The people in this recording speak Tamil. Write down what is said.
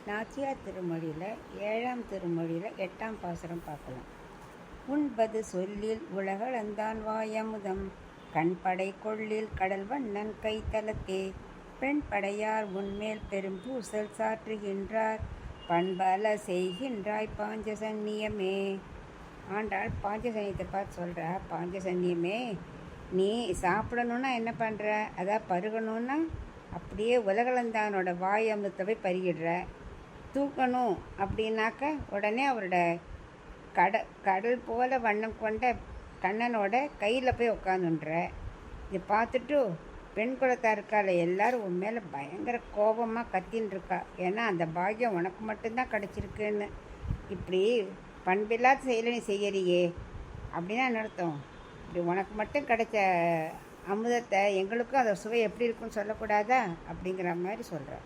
நாச்சியார் திருமொழியில் 7ஆம் திருமொழியில் 8ஆம் பாசுரம் பார்க்கலாம். உண்பது சொல்லில் உலகளந்தான் வாயமுதம் கண்படை கொள்ளில் கடல் வண்ணன் கைத்தலத்தே பெண்படையார் உன்மேல் பெரும் பூசல் சாற்றுகின்றார் பண்பல செய்கின்றாய் பாஞ்சசன்னியமே. ஆண்டாள் பாஞ்சசன்னியத்தை பார்த்து சொல்கிறா, பாஞ்சசன்னியமே நீ சாப்பிடணுன்னா என்ன பண்ணுற, அதான் பருகணுன்னா அப்படியே உலகளந்தானோட வாய் அமுத்தவை பருகிடுற. தூக்கணும் அப்படின்னாக்க உடனே அவரோட கடல் போல வண்ணம் கொண்ட கண்ணனோட கையில் போய் உட்காந்துன்ற. இதை பார்த்துட்டு பெண் குலத்தாக இருக்கால எல்லாரும் உன் மேலே பயங்கர கோபமாக கத்தின்னு இருக்கா. ஏன்னா அந்த பாக்கியம் உனக்கு மட்டும்தான் கிடச்சிருக்குன்னு. இப்படி பண்பில்லாத செயலை நீ செய்யறியே அப்படின்னா அர்த்தம். இப்படி உனக்கு மட்டும் கிடைச்ச அமுதத்தை எங்களுக்கும் அதை சுவை எப்படி இருக்குன்னு சொல்லக்கூடாதா அப்படிங்கிற மாதிரி சொல்கிறேன்.